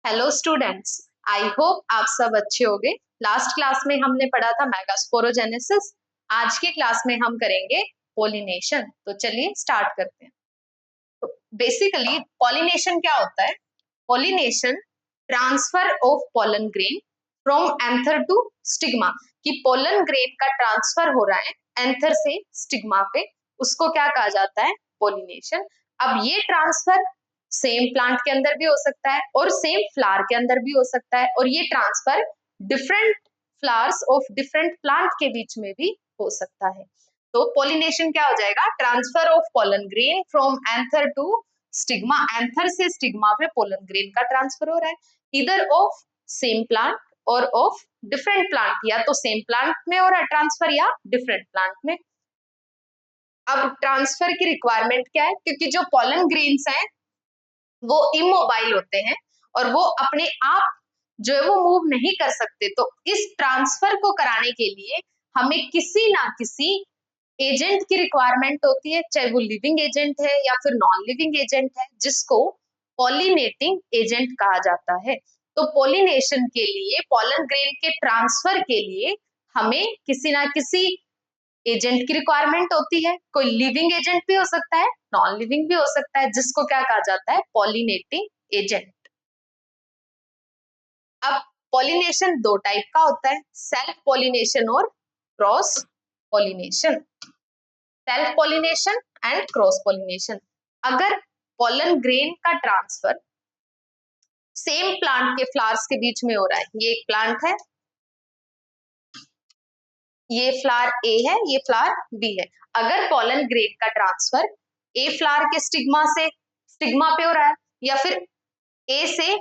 Hello students. I hope आप सब अच्छे होंगे। लास्ट क्लास में हमने पढ़ा था मेगास्पोरोजेनेसिस। आज की क्लास में हम करेंगे पोलिनेशन। तो चलिए स्टार्ट करते हैं। तो बेसिकली पॉलिनेशन क्या होता है? Pollination transfer of pollen grain from anther to stigma. कि पोलन ग्रेन का ट्रांसफर हो रहा है एंथर से स्टिग्मा पे, उसको क्या कहा जाता है? पॉलिनेशन। अब ये ट्रांसफर सेम प्लांट के अंदर भी हो सकता है और सेम फ्लावर के अंदर भी हो सकता है, और ये transfer different flowers of different plant के बीच में भी हो सकता है। तो पॉलिनेशन क्या हो जाएगा? Transfer of pollen grain from anther to stigma. Anther से स्टिग्मा पे पोलन ग्रेन का ट्रांसफर हो रहा है, इधर ऑफ सेम प्लांट और ऑफ डिफरेंट प्लांट, या तो सेम प्लांट में हो रहा है ट्रांसफर या डिफरेंट प्लांट में। अब ट्रांसफर की रिक्वायरमेंट क्या है? क्योंकि जो पोलन ग्रेन्स हैं वो इमोबाइल होते हैं और वो अपने आप जो है वो मूव नहीं कर सकते, तो इस ट्रांसफर को कराने के लिए हमें किसी ना किसी एजेंट की रिक्वायरमेंट होती है, चाहे वो लिविंग एजेंट है या फिर नॉन लिविंग एजेंट है, जिसको पॉलिनेटिंग एजेंट कहा जाता है। तो पॉलिनेशन के लिए, पोलन ग्रेन के ट्रांसफर के लिए हमें किसी ना किसी एजेंट की रिक्वायरमेंट होती है। कोई लिविंग एजेंट भी हो सकता है, नॉन लिविंग भी हो सकता है, जिसको क्या कहा जाता है? Pollinating agent. अब पॉलिनेशन दो टाइप का होता है, सेल्फ पॉलिनेशन और cross pollination. Self pollination and cross pollination. अगर पोलन ग्रेन का ट्रांसफर सेम प्लांट के फ्लावर्स के बीच में हो रहा है, ये एक प्लांट है, ये फ्लावर ए है, ये फ्लावर बी है। अगर पोलन ग्रेन का ट्रांसफर ए फ्लावर के स्टिग्मा पे हो रहा है, या फिर ए से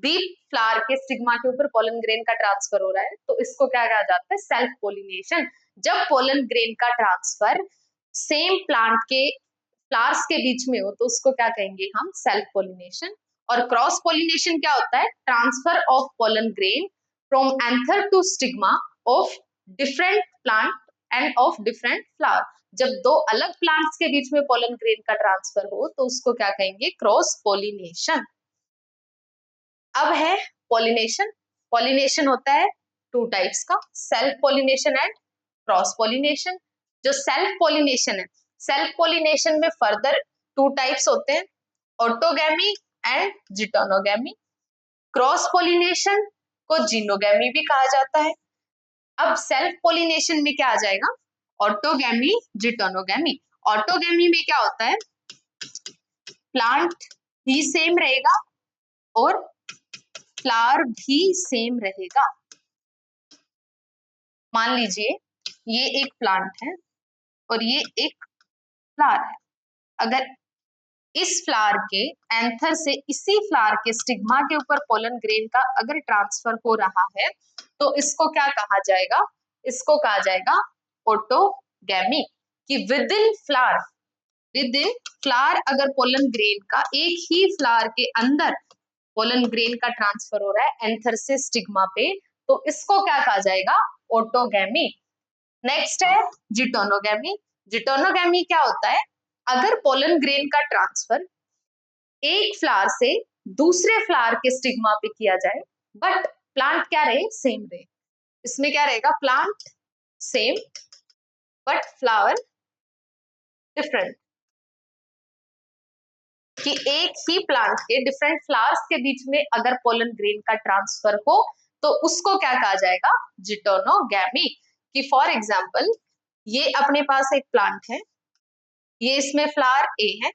बी फ्लावर के स्टिग्मा के ऊपर पोलन ग्रेन का ट्रांसफर हो रहा है, तो इसको क्या कहा जाता है? Self pollination. जब पोलन ग्रेन का ट्रांसफर सेम प्लांट के फ्लावर्स के बीच में हो, तो उसको क्या कहेंगे हम? Self pollination. और क्रॉस पोलिनेशन क्या होता है? Transfer of pollen grain from anther to stigma of different plant and of different flower. जब दो अलग प्लांट्स के बीच में पोलन ग्रेन का ट्रांसफर हो, तो उसको क्या कहेंगे? Cross pollination. अब है पॉलिनेशन। पॉलिनेशन होता है टू टाइप्स का, self pollination and cross pollination. जो सेल्फ पॉलिनेशन है, सेल्फ पॉलिनेशन में फर्दर टू टाइप्स होते हैं, ऑटोगैमी एंड जिटोनोगैमी। क्रॉस पॉलिनेशन को जीनोगैमी भी कहा जाता है। अब सेल्फ पॉलिनेशन में क्या आ जाएगा? ऑटोगैमी, जिटोनोगैमी। ऑटोगैमी में क्या होता है? प्लांट भी सेम रहेगा और फ्लावर भी सेम रहेगा। मान लीजिए ये एक प्लांट है और ये एक फ्लावर है। अगर इस फ्लावर के एंथर से इसी फ्लावर के स्टिग्मा के ऊपर पोलन ग्रेन का अगर ट्रांसफर हो रहा है, तो इसको क्या कहा जाएगा? इसको कहा जाएगा ऑटोगैमी। कि विद इन फ्लावर अगर पोलन ग्रेन का एक ही फ्लावर के अंदर पोलन ग्रेन का ट्रांसफर हो रहा है एंथर से स्टिग्मा पे, तो इसको क्या कहा जाएगा? ऑटोगैमी। नेक्स्ट है जिटोनोगैमी। जिटोनोगैमी क्या होता है? अगर पोलन ग्रेन का ट्रांसफर एक फ्लावर से दूसरे फ्लावर के स्टिग्मा पे किया जाए, बट प्लांट क्या रहे? सेम रहे। इसमें क्या रहेगा? Plant same but flower different. कि एक ही प्लांट के डिफरेंट फ्लावर्स के बीच में अगर पोलन ग्रेन का ट्रांसफर हो, तो उसको क्या कहा जाएगा? जिटोनोगैमी। कि फॉर एग्जाम्पल ये अपने पास एक प्लांट है, ये इसमें फ्लावर ए है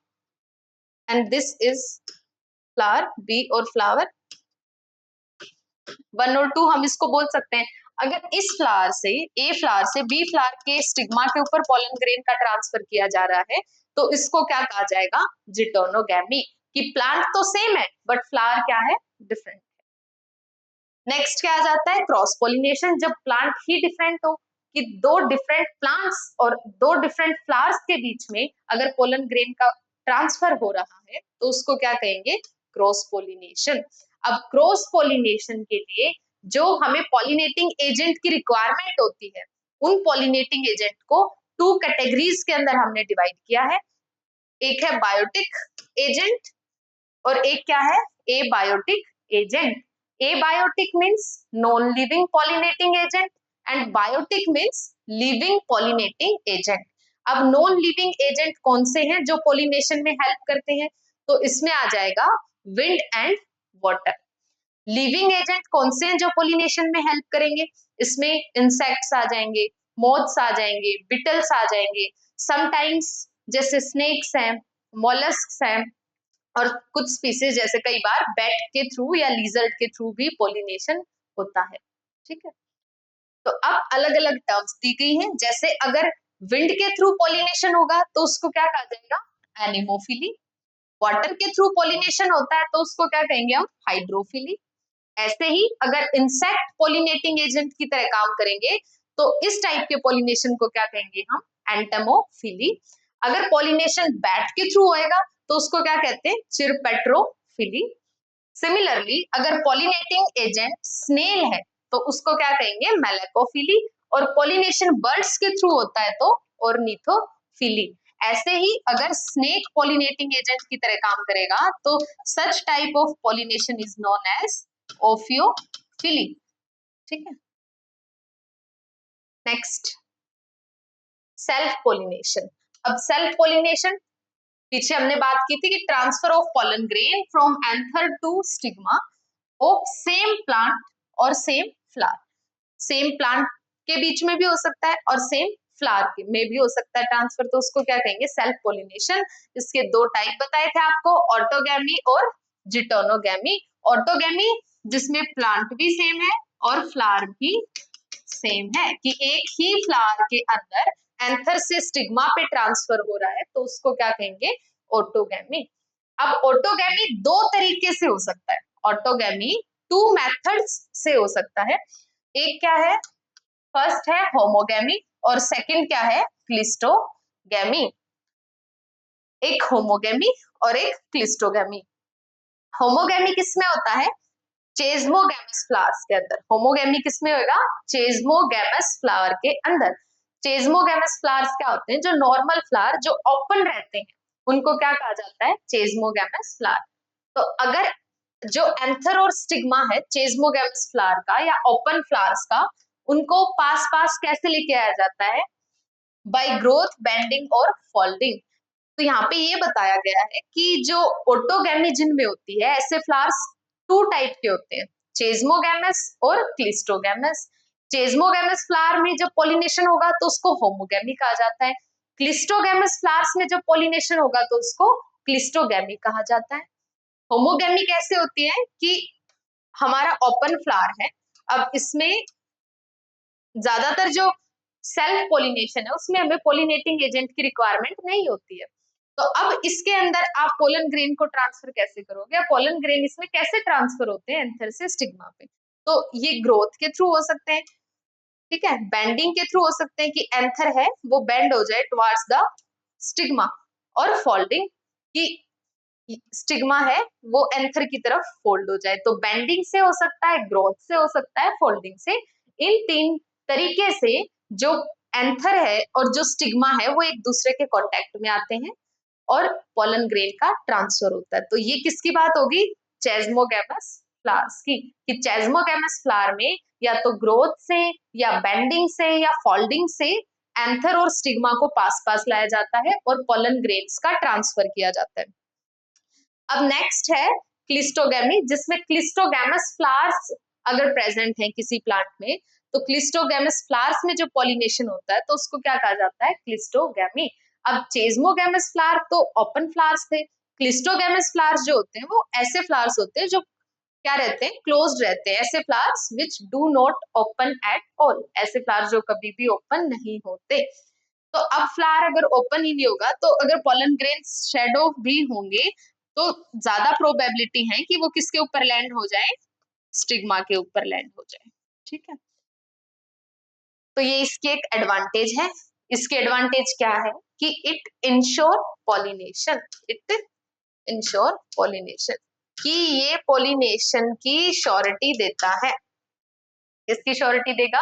and this is flower B और फ्लावर 1 और 2 हम इसको बोल सकते हैं। अगर इस फ्लावर से, ए फ्लावर से बी फ्लावर के स्टिग्मा के ऊपर पोलन ग्रेन का ट्रांसफर किया जा रहा है, तो इसको क्या कहा जाएगा? जिटोनोगैमी। कि प्लांट तो सेम है बट फ्लावर क्या है? डिफरेंट। नेक्स्ट क्या आ जाता है? Cross pollination. जब प्लांट ही डिफरेंट हो, कि दो डिफरेंट प्लांट्स और दो डिफरेंट फ्लावर्स के बीच में अगर पोलन ग्रेन का ट्रांसफर हो रहा है, तो उसको क्या कहेंगे? Cross pollination. अब क्रॉस पोलिनेशन के लिए जो हमें पॉलिनेटिंग एजेंट की रिक्वायरमेंट होती है, उन पॉलिनेटिंग एजेंट को टू कैटेगरीज के अंदर हमने डिवाइड किया है। एक है बायोटिक एजेंट और एक क्या है? Abiotic agent. Abiotic means non living pollinating agent and biotic means living pollinating agent. अब नॉन लिविंग एजेंट कौन से हैं जो पॉलिनेशन में हेल्प करते हैं? तो इसमें आ जाएगा wind and water. Living agent कौन से हैं जो पॉलिनेशन में हेल्प करेंगे? इसमें इंसेक्ट्स आ जाएंगे, मोथ्स आ जाएंगे, बिटल्स आ जाएंगे, समटाइम्स जैसे स्नेक्स हैं, मोलस्क्स हैं, और कुछ स्पीसीज जैसे कई बार बैट के थ्रू या लिजर्ड के थ्रू भी पॉलिनेशन होता है। ठीक है, तो अब अलग अलग टर्म्स दी गई हैं। जैसे अगर विंड के थ्रू पॉलिनेशन होगा तो उसको क्या कहा जाएगा? एनिमोफिली। वाटर के थ्रू पॉलिनेशन होता है तो उसको क्या कहेंगे हम? हाइड्रोफिली। ऐसे ही अगर इंसेक्ट पॉलिनेटिंग एजेंट की तरह काम करेंगे तो इस टाइप के पॉलिनेशन को क्या कहेंगे हम? एंटमोफिली। अगर पॉलिनेशन बैट के थ्रू होएगा तो उसको क्या कहते हैं? चिरपेट्रोफिली। सिमिलरली अगर पॉलिनेटिंग एजेंट स्नेल है तो उसको क्या कहेंगे? मेलेकोफिली। और पॉलिनेशन बर्ड्स के थ्रू होता है तो ऑर्निथोफिली। ऐसे ही अगर स्नेक पॉलिनेटिंग एजेंट की तरह काम करेगा तो such type of pollination is known as ophiophily. ठीक है, नेक्स्ट सेल्फ पॉलिनेशन। अब सेल्फ पॉलिनेशन, पीछे हमने बात की थी कि transfer of pollen grain from anther to stigma of same plant और सेम फ्लावर। सेम प्लांट के बीच में भी हो सकता है और सेम फ्लावर में भी हो सकता है ट्रांसफर, तो उसको क्या कहेंगे? Self pollination. इसके दो टाइप बताए थे आपको, ऑटोगैमी और जिटोनोगैमी। ऑटोगैमी जिसमें प्लांट भी सेम है और फ्लावर भी सेम है, कि एक ही फ्लावर के अंदर एंथर से स्टिग्मा पे ट्रांसफर हो रहा है, तो उसको क्या कहेंगे? ऑटोगैमी। अब ऑटोगैमी दो तरीके से हो सकता है। ऑटोगैमी टू मेथड्स से हो सकता है। एक क्या है? फर्स्ट है होमोगैमी और सेकंड क्या है? क्लिस्टोगैमी। एक होमोगैमी और एक क्लिस्टोगैमी। होमोगैमी किसमें होता है? चेस्मोगैमस फ्लावर्स के अंदर। होमोगैमी किसमें होगा? चेस्मोगैमस फ्लावर के अंदर। चेस्मोगैमस फ्लावर्स क्या होते हैं? जो नॉर्मल फ्लावर जो ओपन रहते हैं उनको क्या कहा जाता है? चेस्मोगैमस फ्लावर। तो अगर जो एंथर और स्टिग्मा है चेस्मोगैमस फ्लावर का या ओपन फ्लावर्स का, उनको पास पास कैसे लेके आया जाता है? बाय ग्रोथ, बेंडिंग और फोल्डिंग। तो यहाँ पे ये बताया गया है कि जो ऑटोगैमी जिनमें होती है, ऐसे फ्लावर्स टू टाइप के होते हैं, चेस्मोगैमस और क्लिस्टोगैमस। चेस्मोगैमस फ्लावर में जब पॉलिनेशन होगा तो उसको होमोगैमी कहा जाता है। क्लिस्टोगैमस फ्लावर्स में जब पॉलिनेशन होगा तो उसको क्लिस्टोगैमी कहा जाता है। होमोगैमी कैसे होती है? कि हमारा ओपन फ्लावर है, अब इसमें ज्यादातर जो सेल्फ पॉलिनेशन है उसमें हमें पॉलिनेटिंग एजेंट की रिक्वायरमेंट नहीं होती है। तो अब इसके अंदर आप पोलन ग्रेन को ट्रांसफर कैसे करोगे? या पोलन ग्रेन इसमें कैसे ट्रांसफर होते हैं एंथर से स्टिग्मा पे? तो ये ग्रोथ के थ्रू हो सकते हैं, ठीक है, बेंडिंग के थ्रू हो सकते हैं कि एंथर है वो बेंड हो जाए टुवर्ड्स द स्टिग्मा, और फोल्डिंग कि स्टिग्मा है वो एंथर की तरफ फोल्ड हो जाए। तो बेंडिंग से हो सकता है, ग्रोथ से हो सकता है, फोल्डिंग से। इन तीन तरीके से जो एंथर है और जो स्टिग्मा है वो एक दूसरे के कांटेक्ट में आते हैं और पोलन ग्रेन का ट्रांसफर होता है। तो ये किसकी बात होगी? चेस्मोगैमस फ्लावर्स की, कि चेस्मोगैमस फ्लावर में या तो ग्रोथ से या बेंडिंग से या फोल्डिंग से एंथर और स्टिग्मा को पास पास लाया जाता है और पोलन ग्रेन्स का ट्रांसफर किया जाता है। अब नेक्स्ट है क्लिस्टोगैमी, जिसमें क्लिस्टोगैमस फ्लावर्स अगर प्रेजेंट है किसी प्लांट में तो क्लिस्टोगैमस फ्लावर्स में जो पॉलिनेशन होता है तो उसको क्या कहा जाता है? क्लिस्टोगैमी। अब चेस्मोगैमस फ्लावर तो ओपन फ्लावर्स थे, क्लिस्टोगैमस फ्लावर्स जो होते हैं वो ऐसे फ्लावर्स होते हैं जो क्या रहते हैं? क्लोज्ड रहते हैं। ऐसे flowers which do not open at all, ऐसे फ्लावर्स जो कभी भी ओपन नहीं होते। तो अब फ्लावर अगर ओपन ही नहीं होगा तो अगर पोलन ग्रेन शेडो भी होंगे तो ज्यादा प्रोबेबिलिटी है कि वो किसके ऊपर लैंड हो जाए? स्टिग्मा के ऊपर लैंड हो जाए। ठीक है, तो ये इसकी एक एडवांटेज है। इसके एडवांटेज क्या है? कि it ensure pollination, it ensure pollination, कि ये पॉलिनेशन की श्योरिटी देता है। किसकी श्योरिटी देगा?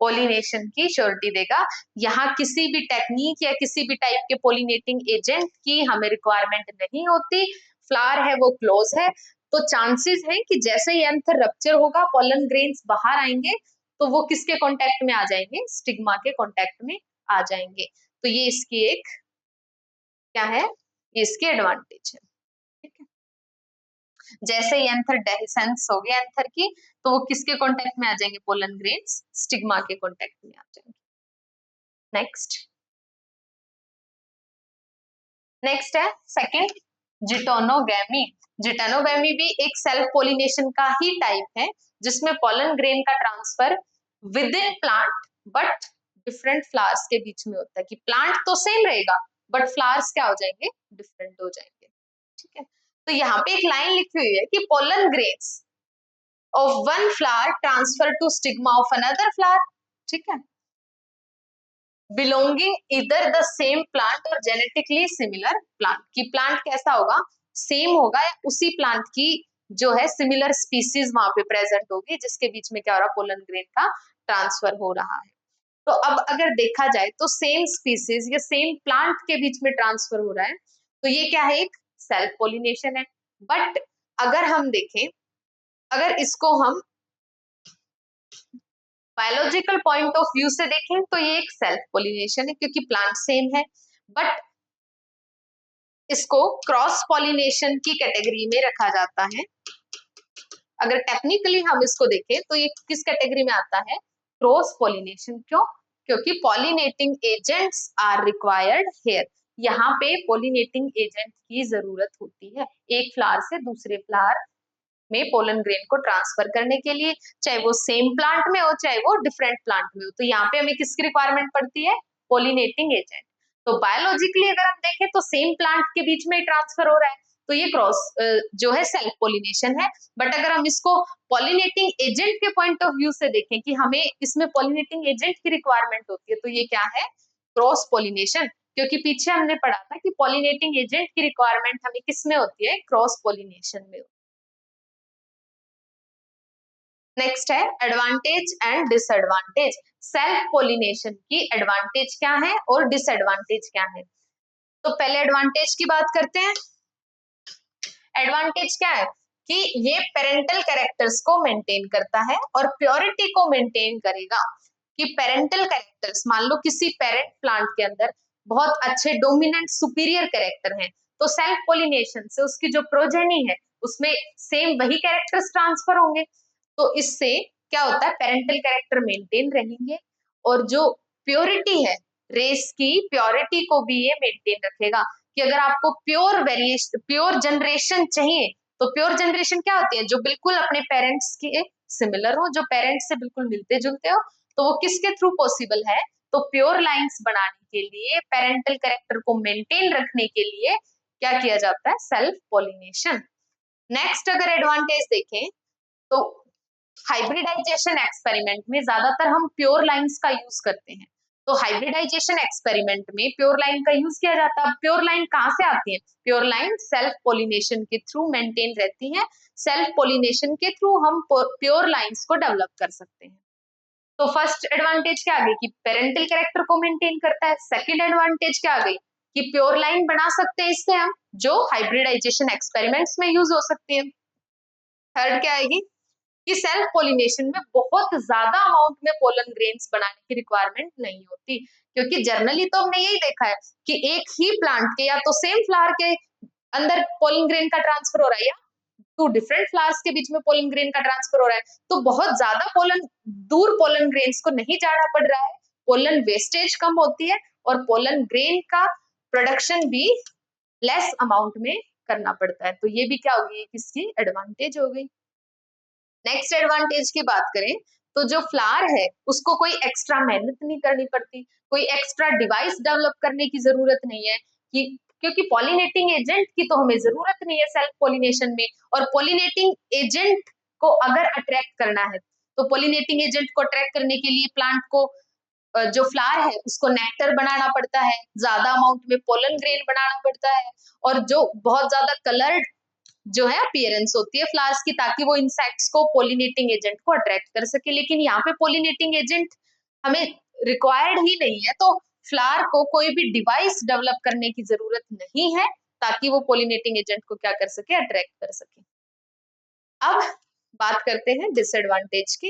पॉलिनेशन की श्योरिटी देगा। यहाँ किसी भी टेक्निक या किसी भी टाइप के पॉलिनेटिंग एजेंट की हमें रिक्वायरमेंट नहीं होती। फ्लावर है वो क्लोज है, तो चांसेस है कि जैसे ही एंथर रप्चर होगा, पोलन ग्रेन्स बाहर आएंगे, तो वो किसके कांटेक्ट में आ जाएंगे? स्टिग्मा के कांटेक्ट में आ जाएंगे। तो ये इसकी एक क्या है? ये इसकी एडवांटेज है। ठीक है, जैसे ही एंथर डेhiscence हो गया एंथर की, तो वो किसके कांटेक्ट में आ जाएंगे? पोलन ग्रेन्स स्टिग्मा के कांटेक्ट में आ जाएंगे। नेक्स्ट नेक्स्ट है सेकंड, जिटोनोगैमी। जिटोनोगैमी भी एक सेल्फ पोलिनेशन का ही टाइप है, जिसमें पोलन ग्रेन का transfer with in plant but different flowers के बीच में होता है, कि प्लांट तो सेम रहेगा बट फ्लावर्स क्या हो जाएंगे? डिफरेंट हो जाएंगे। ठीक है, तो यहाँ पे एक लाइन लिखी हुई है कि pollen grains of one flower transfer to stigma of another flower. ठीक है, बिलोंगिंग इधर द सेम प्लांट और जेनेटिकली सिमिलर प्लांट, की प्लांट कैसा होगा? सेम होगा, या उसी प्लांट की जो है सिमिलर स्पीसीज वहां पे प्रेजेंट होगी, जिसके बीच में क्या हो रहा है? पोलन ग्रेन का ट्रांसफर हो रहा है। तो अब अगर देखा जाए तो सेम स्पीसीज या सेम प्लांट के बीच में ट्रांसफर हो रहा है, तो ये क्या है? एक सेल्फ पोलिनेशन है। बट अगर हम देखें, अगर इसको हम बायोलॉजिकल पॉइंट ऑफ व्यू से देखें, तो ये एक सेल्फ पोलिनेशन है, क्योंकि प्लांट सेम है। बट इसको क्रॉस पॉलिनेशन की कैटेगरी में रखा जाता है। अगर टेक्निकली हम इसको देखें तो ये किस कैटेगरी में आता है? Cross pollination. क्यों? क्योंकि pollinating agents are required here, यहाँ पे पॉलिनेटिंग एजेंट की जरूरत होती है एक फ्लावर से दूसरे फ्लावर में पोलन ग्रेन को ट्रांसफर करने के लिए, चाहे वो सेम प्लांट में हो चाहे वो डिफरेंट प्लांट में हो। तो यहाँ पे हमें किसकी रिक्वायरमेंट पड़ती है? Pollinating agent. तो बायोलॉजिकली अगर हम देखें तो सेम प्लांट के बीच में ट्रांसफर हो रहा है, तो ये क्रॉस जो है सेल्फ पॉलिनेशन है। बट अगर हम इसको पॉलिनेटिंग एजेंट के पॉइंट ऑफ व्यू से देखें कि हमें इसमें पॉलिनेटिंग एजेंट की रिक्वायरमेंट होती है, तो ये क्या है? Cross pollination. क्योंकि पीछे हमने पढ़ा था कि पॉलिनेटिंग एजेंट की रिक्वायरमेंट हमें किसमें होती है? क्रॉस पॉलिनेशन में। नेक्स्ट है advantage and disadvantage. Self pollination की एडवांटेज क्या है और डिसएडवांटेज क्या है? तो पहले एडवांटेज की बात करते हैं। एडवांटेज क्या है? कि ये पेरेंटल कैरेक्टर्स को मेंटेन करता है और प्योरिटी को मेंटेन करेगा। कि पेरेंटल कैरेक्टर्स, मान लो किसी पेरेंट प्लांट के अंदर बहुत अच्छे डोमिनेंट सुपीरियर कैरेक्टर हैं, तो सेल्फ पोलिनेशन से उसकी जो प्रोजेनी है उसमें सेम वही कैरेक्टर्स ट्रांसफर होंगे। तो इससे क्या होता है? पेरेंटल कैरेक्टर मेंटेन रहेंगे, और जो प्योरिटी है, रेस की प्योरिटी को भी ये मेंटेन रखेगा। कि अगर आपको प्योर वेरिएशन, प्योर जनरेशन चाहिए, तो प्योर जनरेशन क्या होती है? जो बिल्कुल अपने पेरेंट्स के सिमिलर हो, जो पेरेंट्स से बिल्कुल मिलते जुलते हो। तो वो किसके थ्रू पॉसिबल है? तो प्योर लाइंस बनाने के लिए, पेरेंटल कैरेक्टर को मेंटेन रखने के लिए क्या किया जाता है? Self pollination. नेक्स्ट अगर एडवांटेज देखें तो हाइब्रिडाइजेशन एक्सपेरिमेंट में ज्यादातर हम प्योर लाइंस का यूज करते हैं। तो हाइब्रिडाइजेशन एक्सपेरिमेंट में प्योर लाइन का यूज किया जाता है। प्योर लाइन कहाँ से आती है? प्योर लाइन सेल्फ पोलिनेशन के थ्रू मेंटेन रहती है। सेल्फ पोलिनेशन के थ्रू हम प्योर लाइंस को डेवलप कर सकते हैं। तो फर्स्ट एडवांटेज क्या आ गई? कि पेरेंटल कैरेक्टर को मेंटेन करता है। सेकंड एडवांटेज क्या आ गई? कि प्योर लाइन बना सकते हैं इससे हम, जो हाइब्रिडाइजेशन एक्सपेरिमेंट्स में यूज हो सकती है। थर्ड क्या आएगी? कि सेल्फ पोलिनेशन में बहुत ज्यादा अमाउंट में पोलन ग्रेन्स बनाने की रिक्वायरमेंट नहीं होती, क्योंकि जनरली तो हमने यही देखा है कि एक ही प्लांट के या तो सेम फ्लावर के अंदर पोलन ग्रेन का ट्रांसफर हो रहा है, या टू डिफरेंट फ्लावर्स के बीच में पोलन ग्रेन का ट्रांसफर हो रहा है। तो बहुत ज्यादा पोलन, दूर पोलन ग्रेन्स को नहीं जाना पड़ रहा है, पोलन वेस्टेज कम होती है, और पोलन ग्रेन का प्रोडक्शन भी लेस अमाउंट में करना पड़ता है। तो ये भी क्या होगी? किसकी एडवांटेज हो गई। नेक्स्ट एडवांटेज की बात करें तो जो फ्लावर है उसको कोई एक्स्ट्रा मेहनत नहीं करनी पड़ती, कोई एक्स्ट्रा डिवाइस डेवलप करने की जरूरत नहीं है। कि क्योंकि पॉलिनेटिंग एजेंट की तो हमें जरूरत नहीं है सेल्फ पॉलिनेशन में। और पॉलिनेटिंग एजेंट को अगर अट्रैक्ट करना है, तो पॉलिनेटिंग एजेंट को अट्रैक्ट करने के लिए प्लांट को जो फ्लावर है उसको नेक्टर बनाना पड़ता है, ज्यादा अमाउंट में पोलन ग्रेन बनाना पड़ता है, और जो बहुत ज्यादा कलर्ड जो है अपीयरेंस होती है फ्लावर्स की, ताकि वो इंसेक्ट्स को, पॉलिनेटिंग एजेंट को अट्रैक्ट कर सके। लेकिन यहाँ पे पॉलिनेटिंग एजेंट हमें रिक्वायर्ड ही नहीं है, तो फ्लावर को कोई भी डिवाइस डेवलप करने की जरूरत नहीं है, ताकि वो पॉलिनेटिंग एजेंट को क्या कर सके? अट्रैक्ट कर सके। अब बात करते हैं डिसएडवांटेज की।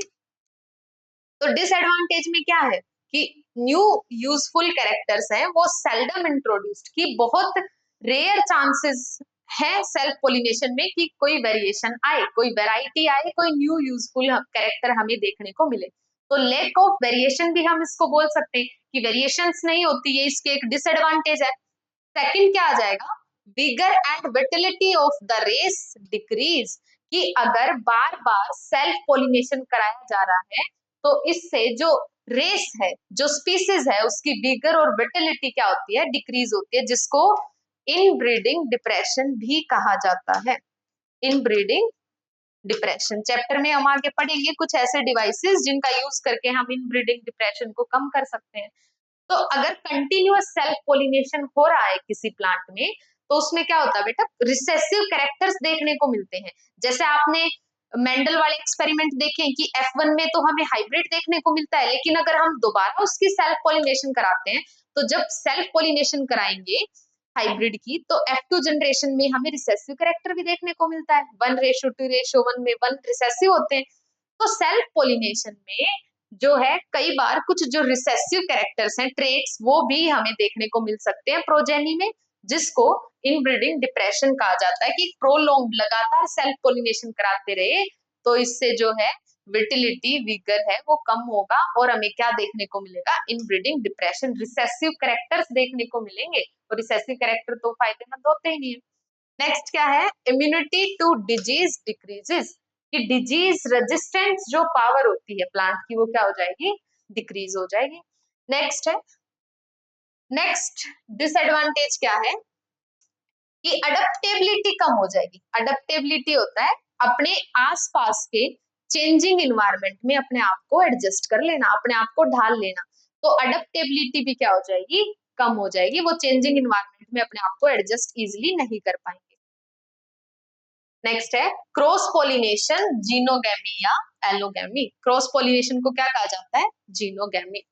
तो डिसएडवांटेज में क्या है कि न्यू यूजफुल कैरेक्टर्स हैं वो सेल्डम इंट्रोड्यूस्ड, की बहुत रेयर चांसेस है सेल्फ पोलिनेशन में कि कोई वेरिएशन आए, कोई वैरायटी आए, कोई न्यू यूजफुल कैरेक्टर हमें देखने को मिले। तो लैक ऑफ वेरिएशन भी हम इसको बोल सकते हैं कि वेरिएशंस नहीं होती है, इसके एक डिसएडवांटेज है। सेकंड क्या आ जाएगा, vigour and vitality of the race decrease, कि अगर बार बार सेल्फ पोलिनेशन कराया जा रहा है तो इससे जो रेस है, जो स्पीसीज है, उसकी विगर और विटिलिटी क्या होती है, डिक्रीज होती है, जिसको इनब्रीडिंग डिप्रेशन भी कहा जाता है। इनब्रीडिंग डिप्रेशन चैप्टर में हम आगे पढ़ेंगे कुछ ऐसे डिवाइसेस जिनका यूज करके हम इनब्रीडिंग डिप्रेशन को कम कर सकते हैं। तो अगर कंटिन्यूअस सेल्फ पोलिनेशन हो रहा है किसी प्लांट में, तो उसमें क्या होता है बेटा, रिसेसिव कैरेक्टर्स देखने को मिलते हैं। जैसे आपने मेंडल वाले एक्सपेरिमेंट देखे हैं कि F1 में तो हमें हाइब्रिड देखने को मिलता है, लेकिन अगर हम दोबारा उसकी सेल्फ पोलिनेशन कराते हैं, तो जब सेल्फ पोलिनेशन कराएंगे हाइब्रिड की, तो F2 जनरेशन में हमें रिसेसिव कैरेक्टर भी देखने को मिलता है। 1:2:1 में 1 रिसेसिव होते हैं। तो सेल्फ पोलिनेशन में जो है कई बार कुछ जो रिसेसिव कैरेक्टर्स हैं, ट्रेट्स, वो भी हमें देखने को मिल सकते हैं प्रोजेनी में, जिसको इनब्रीडिंग डिप्रेशन कहा जाता है। कि प्रोलॉन्ग लगातार सेल्फ पोलिनेशन कराते रहे तो इससे जो है विटिलिटी, विगर है वो कम होगा, और हमें क्या देखने को मिलेगा, इनब्रीडिंग डिप्रेशन, रिसेसिव कैरेक्टर्स देखने को मिलेंगे। और रिसेसिव कैरेक्टर तो फायदेमंद होते ही नहीं है। नेक्स्ट क्या है, इम्यूनिटी टू डिजीज डिक्रीजेस, कि डिजीज रेजिस्टेंस जो पावर होती है प्लांट की वो क्या हो जाएगी, डिक्रीज हो जाएगी। नेक्स्ट है, नेक्स्ट डिसएडवांटेज क्या है कि अडेप्टेबिलिटी कम हो जाएगी। अडेप्टेबिलिटी होता है अपने आसपास के चेंजिंग इन्वायरमेंट में अपने आप को एडजस्ट कर लेना, अपने आप को ढाल लेना। तो अडेप्टेबिलिटी भी क्या हो जाएगी, कम हो जाएगी, वो चेंजिंग इन्वायरमेंट में अपने आप को एडजस्ट इजिली नहीं कर पाएंगे। नेक्स्ट है क्रॉस पोलिनेशन, जीनोगैमी या एलोगैमी। क्रॉस पोलिनेशन को क्या कहा जाता है, जीनोगैमी।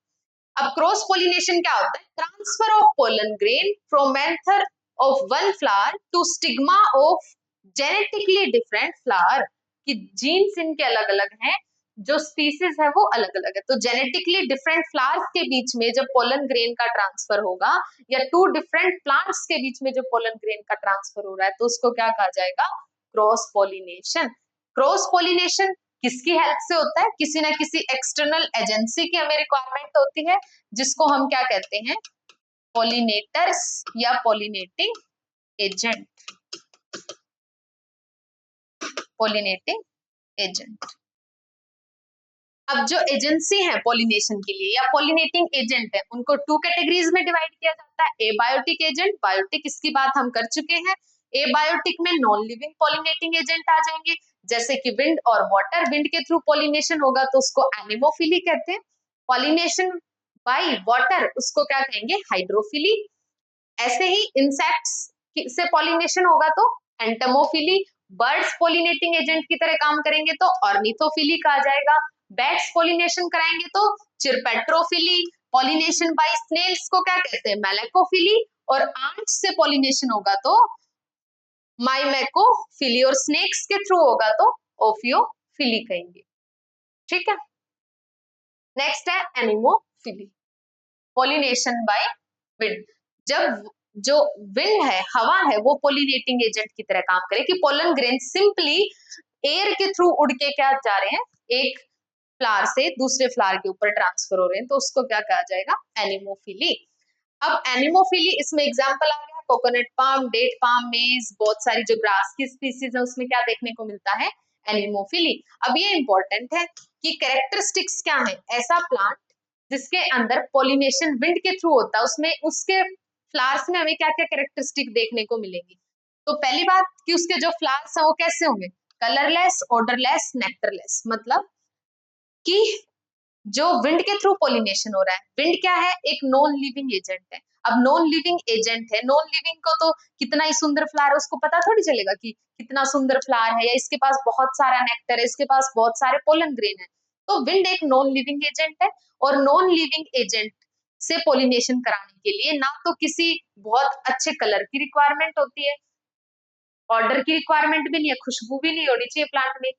अब क्रॉस पोलिनेशन क्या होता है, transfer of pollen grain from anther of one flower to stigma of genetically different flower, कि जीन्स इनके अलग अलग हैं, जो स्पीसीज है वो अलग अलग है। तो जेनेटिकली डिफरेंट फ्लावर्स के बीच में जब पोलन ग्रेन का ट्रांसफर होगा, या टू डिफरेंट प्लांट्स के बीच में जो पोलन ग्रेन का ट्रांसफर हो रहा है, तो उसको क्या कहा जाएगा, क्रॉस पोलिनेशन। क्रॉस पोलिनेशन किसकी हेल्प से होता है, किसी ना किसी एक्सटर्नल एजेंसी की हमें रिक्वायरमेंट होती है, जिसको हम क्या कहते हैं, पोलिनेटर्स या पोलिनेटिंग एजेंट। Pollinating agent. अब जो एजेंसी है पोलिनेशन के लिए या पोलिनेटिंग एजेंट है, उनको 2 कैटेगरीज में डिवाइड किया जाता है। एबायोटिक एजेंट, बायोटिक इसकी बात हम कर चुके हैं। एबायोटिक में नॉन लिविंग पोलिनेटिंग एजेंट आ जाएंगे, जैसे कि विंड और वाटर। विंड के थ्रू पोलिनेशन होगा तो उसको एनिमोफिली कहते हैं। पोलिनेशन बाय वाटर उसको क्या कहेंगे, हाइड्रोफिली। ऐसे ही इंसेक्ट्स से पोलिनेशन होगा तो एंटमोफिली। बर्ड्स पोलिनेटिंग एजेंट की तरह काम करेंगे तो ऑर्निथोफिली कहा जाएगा। बैट्स पोलिनेशन कराएंगे तो चिरपेट्रोफिली। पोलिनेशन बाय स्नेल्स को क्या कहते हैं, मेलेकोफिली। और आंट्स से पोलिनेशन होगा तो माइमेकोफिली, और स्नेक्स के थ्रू होगा तो ओफियोफिली कहेंगे। ठीक है। नेक्स्ट है एनिमोफिली, पोलिनेशन बाय विंड। जब जो विंड है, हवा है, वो पोलिनेटिंग एजेंट की तरह काम करे, कि पोलन ग्रेन सिंपली एयर के थ्रू उड़ के क्या जा रहे हैं, एक फ्लावर से दूसरे फ्लावर के ऊपर ट्रांसफर हो रहे हैं, तो उसको क्या कहा जाएगा, एनिमोफिली। अब एनिमोफिली इसमें एग्जांपल आ गया, कोकोनट पाम, डेट पाम, मेज, बहुत सारी जो ग्रास की स्पीसीज है उसमें क्या देखने को मिलता है, एनिमोफिली। अब ये इंपॉर्टेंट है कि कैरेक्टरिस्टिक्स क्या है, ऐसा प्लांट जिसके अंदर पोलिनेशन विंड के थ्रू होता है, उसमें उसके फ्लावर्स में हमें क्या क्या कैरेक्टरिस्टिक देखने को मिलेंगी। तो पहली बात कि उसके जो फ्लावर्स हैं वो कैसे होंगे, कलरलेस, ओडरलेस, नेक्टरलेस। मतलब कि जो विंड के थ्रू पोलिनेशन हो रहा है, विंड क्या है, एक नॉन लिविंग एजेंट है। अब नॉन लिविंग एजेंट है, नॉन लिविंग को तो कितना ही सुंदर फ्लावर है उसको पता थोड़ी चलेगा कि कितना सुंदर फ्लावर है, या इसके पास बहुत सारा नेक्टर है, इसके पास बहुत सारे पोलन ग्रेन है। तो विंड एक नॉन लिविंग एजेंट है, और नॉन लिविंग एजेंट से पोलिनेशन कराने के लिए ना तो किसी बहुत अच्छे कलर की रिक्वायरमेंट होती है, ऑर्डर की रिक्वायरमेंट भी नहीं है, खुशबू भी नहीं होनी चाहिए प्लांट में,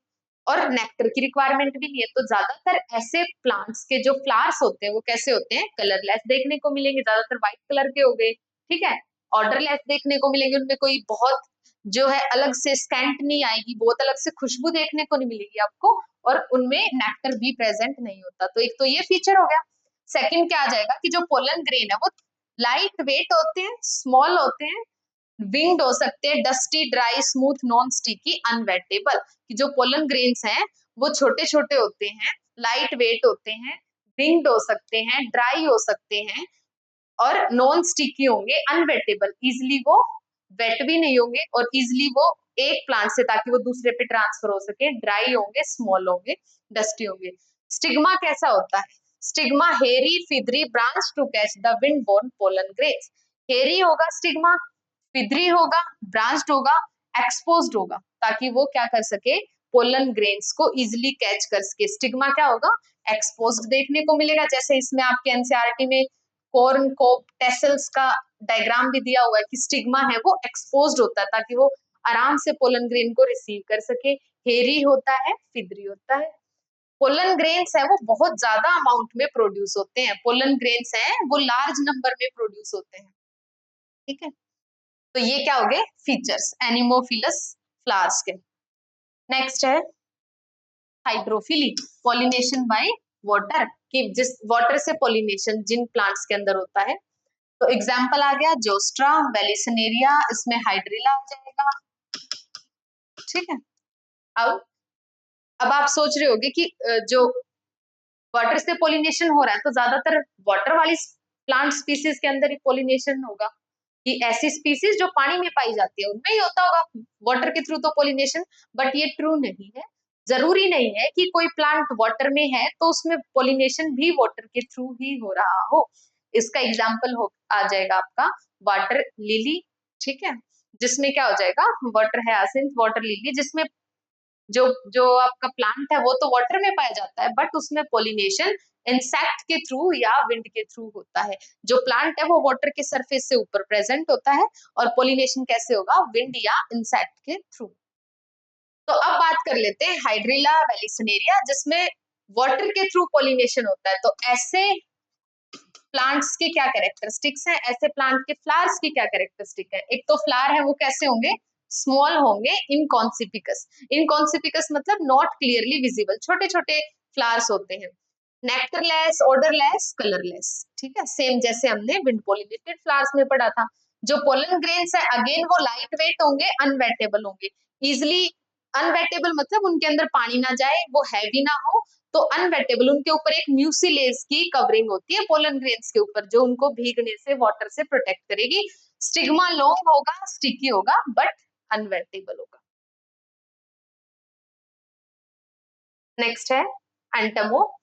और नेक्टर की रिक्वायरमेंट भी नहीं है। तो ज्यादातर ऐसे प्लांट्स के जो फ्लावर्स होते हैं वो कैसे होते हैं, कलरलेस देखने को मिलेंगे, ज्यादातर व्हाइट कलर के हो गए, ठीक है। ऑर्डरलेस देखने को मिलेंगे, उनमें कोई बहुत जो है अलग से स्कैंट नहीं आएगी, बहुत अलग से खुशबू देखने को नहीं मिलेगी आपको, और उनमें नेक्टर भी प्रेजेंट नहीं होता। तो एक तो ये फीचर हो गया। सेकंड क्या आ जाएगा कि जो पोलन ग्रेन है वो लाइट वेट होते हैं, स्मॉल होते हैं, विंग्ड हो सकते हैं, dusty, dry, smooth, non sticky, unwettable. कि जो पोलन ग्रेन्स हैं वो छोटे छोटे होते हैं, लाइट वेट होते हैं, विंग्ड हो सकते हैं, ड्राई हो सकते हैं, और नॉन स्टिकी होंगे, अनवेटेबल, इजिली वो वेट भी नहीं होंगे, और इजिली वो एक प्लांट से ताकि वो दूसरे पे ट्रांसफर हो सके, ड्राई होंगे, स्मॉल होंगे, डस्टी होंगे। स्टिग्मा कैसा होता है, stigma hairy feathery branch to catch the wind borne pollen grains. Hairy होगा स्टिग्मा, फिदरी होगा, ब्रांच्ड होगा, एक्सपोज्ड होगा, ताकि वो क्या कर सके, पोलन ग्रेन्स को इजिली कैच कर सके। स्टिग्मा क्या होगा, एक्सपोज्ड देखने को मिलेगा, जैसे इसमें आपके एनसीईआरटी में कॉर्न को टेसल्स का डायग्राम भी दिया हुआ है कि स्टिग्मा है वो एक्सपोज्ड होता है ताकि वो आराम से पोलन ग्रेन को रिसीव कर सके। हेरी होता है, फिदरी होता है। पोलन ग्रेन्स है वो बहुत ज्यादा अमाउंट में प्रोड्यूस होते हैं, पोलन ग्रेन्स है वो लार्ज नंबर में प्रोड्यूस होते हैं, ठीक है। तो ये क्या हो गए फीचर्स एनिमोफिलस फ्लावर्स के। नेक्स्ट है हाइड्रोफिली, पॉलिनेशन बाय वाटर, कि जिस वाटर से पॉलिनेशन जिन प्लांट्स के अंदर होता है। तो एग्जाम्पल आ गया जोस्ट्रा, वेलिसनेरिया, इसमें हाइड्रिला आ जाएगा, ठीक है। अब अब आप सोच रहे होगे कि जो वाटर से पॉलिनेशन हो रहा है तो ज्यादातर वाटर वाली प्लांट स्पीसीज के अंदर ही पॉलिनेशन होगा, कि ऐसी स्पीसीज जो पानी में पाई जाती है उनमें ही होता होगा वाटर के थ्रू तो पॉलिनेशन। बट ये ट्रू नहीं है, जरूरी नहीं है कि कोई प्लांट वाटर में है तो उसमें पॉलिनेशन भी वाटर के थ्रू ही हो रहा हो। इसका एग्जाम्पल हो आ जाएगा आपका वाटर लिली, ठीक है, जिसमें क्या हो जाएगा, वाटर है हासिंथ, वाटर लिली, जिसमें जो जो आपका प्लांट है वो तो वाटर में पाया जाता है, बट उसमें पोलिनेशन इंसेक्ट के थ्रू या विंड के थ्रू होता है। जो प्लांट है वो वाटर के सरफेस से ऊपर प्रेजेंट होता है, और पोलिनेशन कैसे होगा, विंड या इंसेक्ट के थ्रू। तो अब बात कर लेते हैं हाइड्रिला वेलिसनेरिया, जिसमें वाटर के थ्रू पोलिनेशन होता है। तो ऐसे प्लांट्स के क्या कैरेक्टरिस्टिक्स हैं, ऐसे प्लांट के फ्लावर्स की क्या कैरेक्टरिस्टिक है। एक तो फ्लावर है वो कैसे होंगे, स्मॉल होंगे, इनकॉन्सिपिकस, इनकॉन्सिपिकस मतलब नॉट क्लियरली विजिबल, छोटे छोटे फ्लावर्स होते हैं। नेक्टरलेस, ऑर्डरलेस, कलरलेस, ठीक है, सेम जैसे हमने विंड पोलिनेटेड फ्लावर्स में पढ़ा था। जो पोलन ग्रेन्स है अगेन वो लाइट वेट होंगे, अनवेटेबल होंगे, इजिली, अनवेटेबल मतलब उनके अंदर पानी ना जाए, वो हैवी ना हो, तो अनवेटेबल, उनके ऊपर एक म्यूसिलेज की कवरिंग होती है पोलन ग्रेन्स के ऊपर जो उनको भीगने से वाटर से प्रोटेक्ट करेगी। स्टिग्मा लॉन्ग होगा, स्टिकी होगा, बट अनवेटेबल होगा। नेक्स्ट है एंटमोफिली,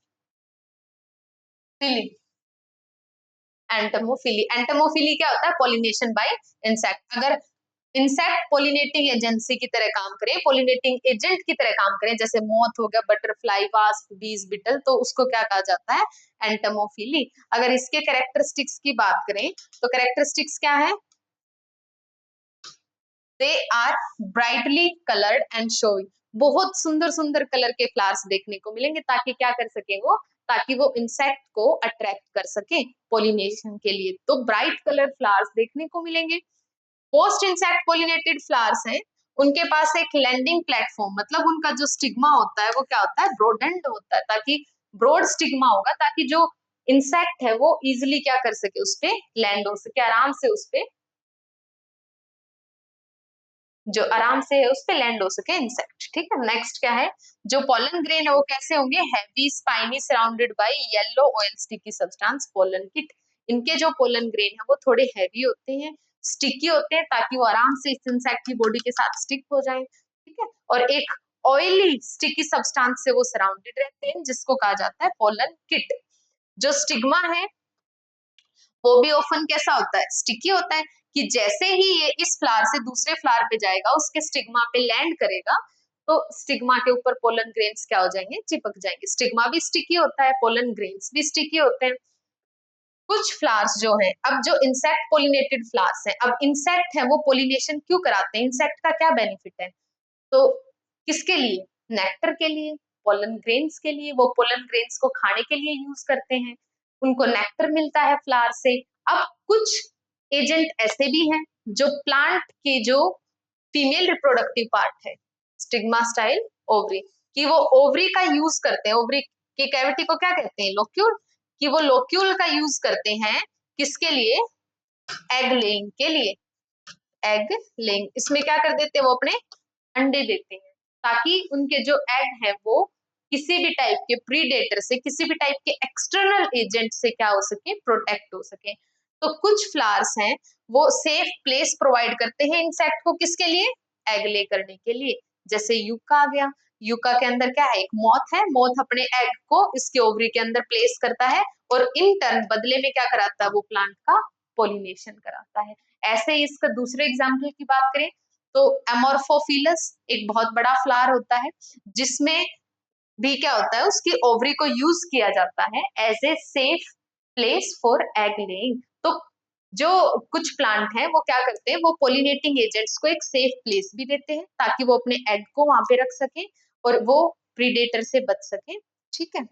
एंटमोफिली, एंटमोफिली क्या होता है, पॉलिनेशन बाय इंसेक्ट। अगर इंसेक्ट पोलिनेटिंग एजेंसी की तरह काम करें, पोलिनेटिंग एजेंट की तरह काम करें, जैसे मोथ हो गया, बटरफ्लाई, वास्प, बीज, बिटल, तो उसको क्या कहा जाता है, एंटमोफिली। अगर इसके कैरेक्टरिस्टिक्स की बात करें तो कैरेक्टरिस्टिक्स क्या है, they are brightly coloured and showy, बहुत सुंदर सुंदर कलर के फ्लावर्स देखने को मिलेंगे, ताकि क्या कर सके वो, ताकि वो इंसेक्ट को अट्रैक्ट कर सके पोलिनेशन के लिए। तो ब्राइट कलर फ्लावर्स देखने को मिलेंगे। पोस्ट इंसेक्ट पोलिनेटेड फ्लावर्स हैं, उनके पास एक लैंडिंग प्लेटफॉर्म, मतलब उनका जो स्टिग्मा होता है वो क्या होता है, ब्रोडेंड होता है, ताकि ब्रॉड स्टिग्मा होगा, ताकि जो इंसेक्ट है वो इजिली क्या कर सके, उस पे लैंड हो सके, आराम से उस पे, जो आराम से है उस पे लैंड हो सके इंसेक्ट, ठीक है। नेक्स्ट क्या है, जो पोलन ग्रेन है वो कैसे होंगे, heavy, spiny, surrounded by yellow oil sticky substance, pollen kit. इनके जो पोलन ग्रेन है वो थोड़े हैवी होते हैं, स्टिकी होते हैं, ताकि वो आराम से इस इंसेक्ट की बॉडी के साथ स्टिक हो जाए, ठीक है। और एक ऑयली स्टिकी सब्सटेंस से वो सराउंडेड रहते हैं, जिसको कहा जाता है पोलन किट। जो स्टिग्मा है वो भी ऑफन कैसा होता है, स्टिकी होता है, कि जैसे ही ये इस फ्लावर से दूसरे फ्लावर पे जाएगा, उसके स्टिग्मा पे लैंड करेगा, तो स्टिग्मा के ऊपर पोलन ग्रेन्स क्या हो जाएंगे, चिपक जाएंगे। स्टिग्मा भी स्टिकी होता है, पोलन ग्रेन्स भी स्टिकी होते हैं। कुछ फ्लावर्स जो हैं, अब जो इंसेक्ट पोलिनेटेड फ्लावर्स हैं, अब इंसेक्ट है वो पोलिनेशन क्यों कराते हैं, इंसेक्ट का क्या बेनिफिट है, तो किसके लिए, नेक्टर के लिए, पोलन ग्रेन्स के लिए, वो पोलन ग्रेन्स को खाने के लिए यूज करते हैं, उनको नेक्टर मिलता है फ्लावर से। अब कुछ एजेंट ऐसे भी हैं जो प्लांट के जो फीमेल रिप्रोडक्टिव पार्ट है, स्टिग्मास्टाइल ओवरी, कि वो ओवरी का यूज करते हैं, ओवरी की कैविटी को क्या कहते हैं, लोक्यूल, कि वो लोक्यूल का यूज करते हैं किसके लिए, एग लेइंग के लिए, एग लेइंग, इसमें क्या कर देते हैं वो अपने अंडे देते हैं, ताकि उनके जो एग है वो किसी भी टाइप के प्रीडेटर से, किसी भी टाइप के एक्सटर्नल एजेंट से क्या हो सके, प्रोटेक्ट हो सके। तो कुछ फ्लावर्स हैं वो सेफ प्लेस प्रोवाइड करते हैं इंसेक्ट को, किसके लिए, एग ले करने के लिए, जैसे यूका आ गया, यूका के अंदर क्या है, एक मॉथ है, मॉथ अपने एग को इसके ओवरी के अंदर प्लेस करता है और इन टर्न बदले में क्या कराता है, वो प्लांट का पोलिनेशन कराता है। ऐसे ही इसका दूसरे एग्जाम्पल की बात करें तो एमोर्फोफिलस एक बहुत बड़ा फ्लावर होता है, जिसमें भी क्या होता है, उसकी ओवरी को यूज किया जाता है as a safe place for egg laying. तो जो कुछ प्लांट हैं वो क्या करते हैं, वो पोलिनेटिंग एजेंट्स को एक सेफ प्लेस भी देते हैं ताकि वो अपने एग को वहां पे रख सके और वो प्रीडेटर से बच सके, ठीक है।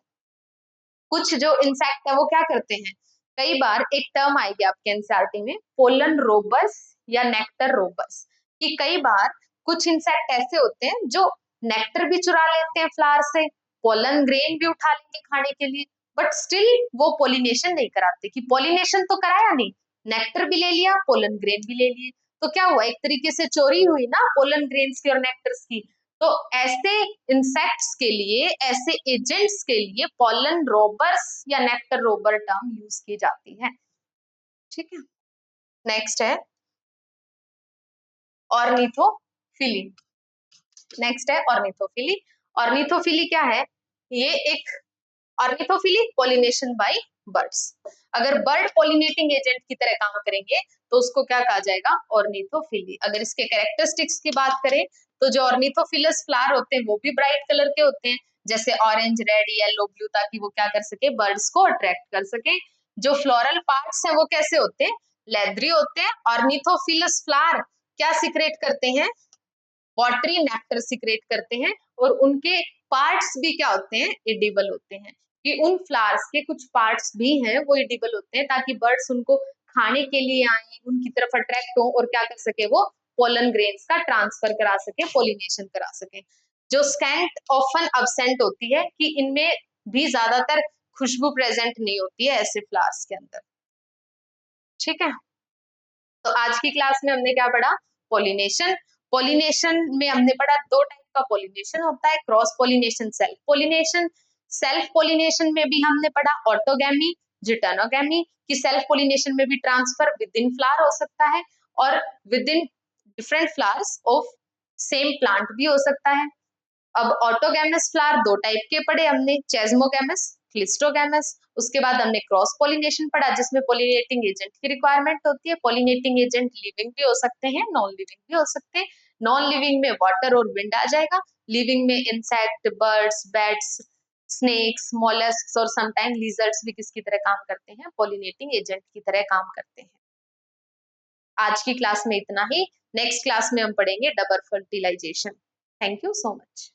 कुछ जो इंसेक्ट है वो क्या करते हैं, कई बार एक टर्म आएगी आपके एनसीईआरटी में, पोलन रोबस या नेक्टर रोबस, कि कई बार कुछ इंसेक्ट ऐसे होते हैं जो नेक्टर भी चुरा लेते हैं फ्लावर से, पोलन ग्रेन भी उठा लेंगे खाने के लिए, बट स्टिल वो पोलिनेशन नहीं कराते, कि पोलिनेशन तो कराया नहीं, नेक्टर भी ले लिया, पोलन ग्रेन भी ले लिए, तो क्या हुआ, एक तरीके से चोरी हुई ना पोलन ग्रेन्स की और नेक्टर्स की। तो ऐसे इंसेक्ट्स के लिए, ऐसे एजेंट्स के लिए पॉलन रोबर्स या नेक्टर रोबर टर्म यूज की जाती है, ठीक है। नेक्स्ट है ऑर्निथोफिली, नेक्स्ट है ऑर्निथोफिली। ऑर्निथोफिली क्या है, ये एक ऑर्निथोफिली पोलिनेशन बाय बर्ड्स, अगर बर्ड पोलिनेटिंग एजेंट की तरह काम करेंगे तो उसको क्या कहा जाएगा, ऑर्निथोफिली। अगर इसके कैरेक्टरिस्टिक्स की बात करें तो जो ऑर्निथोफिलस फ्लावर होते हैं वो भी ब्राइट कलर के होते हैं, जैसे ऑरेंज, रेड, येलो, ब्लू, ताकि वो क्या कर सके, बर्ड्स को अट्रैक्ट कर सके। जो फ्लोरल पार्ट्स हैं वो कैसे होते हैं, लेदरी होते हैं। ऑर्निथोफिलस फ्लावर क्या सिक्रेट करते हैं, वाटरी नेक्टर सिक्रेट करते हैं, और उनके पार्ट्स भी क्या होते हैं, एडिबल होते हैं, कि उन फ्लावर्स के कुछ पार्ट्स भी हैं वो एडिबल होते हैं, ताकि बर्ड्स उनको खाने के लिए आए, उनकी तरफ अट्रैक्ट हो और क्या कर सके, वो पोलन ग्रेन्स का ट्रांसफर करा सके, पोलिनेशन करा सके। जो स्कैंट ऑफन अब्सेंट होती है, कि इनमें भी ज्यादातर खुशबू प्रेजेंट नहीं होती है ऐसे फ्लावर्स के अंदर, ठीक है। तो आज की क्लास में हमने क्या पढ़ा, पोलिनेशन। पोलिनेशन में हमने पढ़ा दो टाइप का पोलिनेशन होता है, cross pollination, self pollination. Self pollination में भी हमने पढ़ा ऑटोगैमी, जिटर्नोगैमी, कि सेल्फ पोलिनेशन में भी ट्रांसफर विद इन फ्लावर हो सकता है और with in different flowers of same plant भी हो सकता है। अब ऑटोगैमस फ्लावर दो टाइप के पढ़े हमने, चेस्मोगैमस, क्लिस्टोगैमस। उसके बाद हमने क्रॉस पोलिनेशन पढ़ा जिसमें पोलिनेटिंग एजेंट की रिक्वायरमेंट होती है। पोलिनेटिंग एजेंट लिविंग भी हो सकते हैं, नॉन लिविंग भी हो सकते हैं। नॉन लिविंग में वाटर और विंड आ जाएगा, लिविंग में insect, birds, bats, snakes, molluscs और समटाइम लिजर्ड्स भी किसकी तरह काम करते हैं, पोलिनेटिंग एजेंट की तरह काम करते हैं। आज की क्लास में इतना ही, नेक्स्ट क्लास में हम पढ़ेंगे double fertilization. Thank you so much.